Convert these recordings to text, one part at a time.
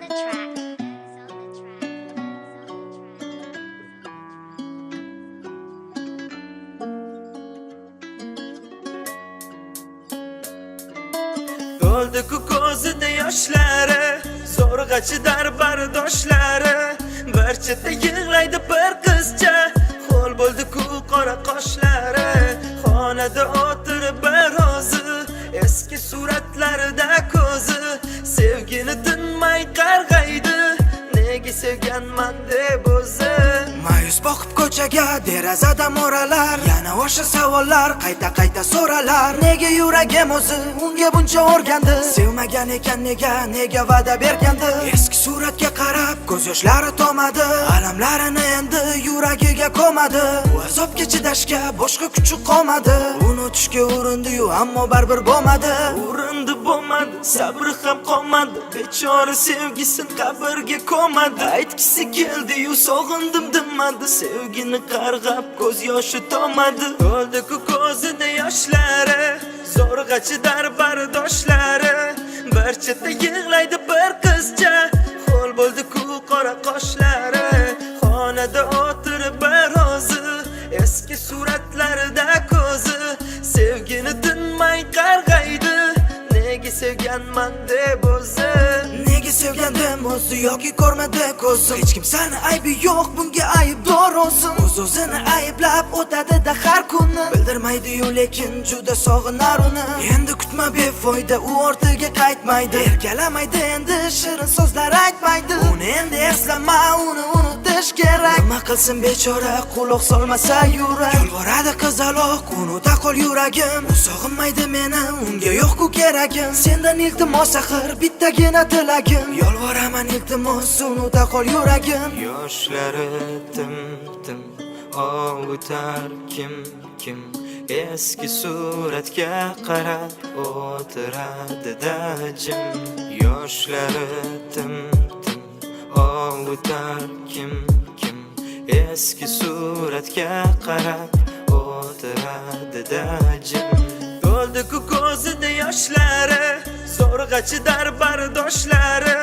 the track. To'ldi-ku ko'zida yoshlari, zo'rg'achi darbardoshlari. Bir chetda yig'laydi bir qizcha, ho'l bo'ldi-ku qora qoshlari. Xonada o'tirib birozi, eski suratlarida ko'zi, sevgini tinmay qarg'aydi. Nega sevganman deb o'zi Ma'yus boqib ko'chaga derazadan mo'ralar, yana o'sha savollar qayta so'ralar. Nega yuragim o'zi unga buncha o'rgandi? Sevmagan ekan nega va'da bergandi? Eski suratga qarab ko'z yoshlari tomadi, alamlarini endi yuragiga ko'madi. Bu azobga chidashga boshqa kuchi qolmadi. Unutishga urindi-yu, ammo baribir bo'lmadi. urindi bo'lmadi, sabri ham qolmadi. Bechora sevgisin qabrga ko'madi. Aytgisi keldi-yu, sog'indim demadi. Sevgini qarg'ab ko'z yoshi tomadi. To'ldi-ku ko'zida yoshlari, zo'rg'achi darbardoshlari. Bir chetda yig'laydi bir qizcha, ho'l bo'ldi-ku qora qoshlari. Xonada o'tirib birozi, eski suratlarida ko'zi, sevgini tinmay qarg'aydi. Nega sevganman deb o'zi Nega sevgandim o'zi yoki ko'rmadi ko'zim? Hech kimsani aybi yo'q, bunga aybdor o'zim. O'zini ayblab o'tadi-da har kuni. Bildirmaydi-yu, lekin juda sog'inar uni. Endi kutma befoyda, u ortiga qaytmaydi. Erkalamaydi endi, shirin so'zlar aytmaydi. Uni endi eslama, uni unutish kerak. Nima qilsin bechora, quloq solmasa yurak. Yolvoradi qizaloq, unuta qol yuragim. U sog'inmaydi meni, unga yo'q-ku keragim. Sendan iltimos axir bittagina tilagim. Yolvoraman iltimos, unuta qol yuragim. Yoshlari tim ovutar kim eski suratga qarab o'tiradi-da jim. Yoshlari tim ovutar kim eski suratga qarab o'tiradi-da jim. To'ldi-ku ko'zida yoshlari, zo'rg'achi darbardoshlari.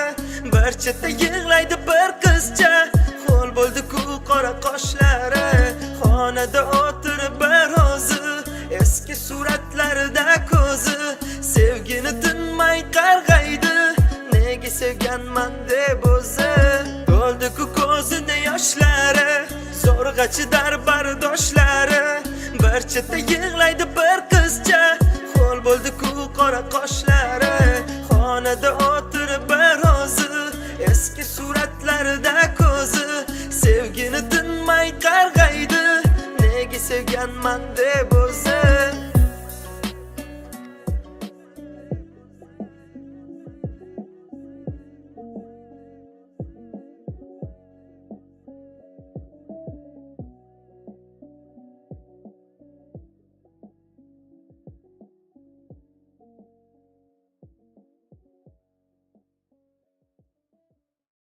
Bir chetda yig'laydi bir qizcha, ho'l bo'ldi-ku qora qoshlari. Xonada o'tirib birozi, eski suratlarida ko'zi, sevgini tinmay qarg'aydi. Nega sevganman deb o'zi To'ldi-ku ko'zida yoshlari, zo'rg'achi darbardoshlari. Bir chetda yig'laydi bir qizcha, ho'l bo'ldi-ku qora qoshlari. Xonada o'tirib birozi, eski suratlarida ko'zi, sevgini tinmay qarg'aydi. Nega sevganman deb o'zi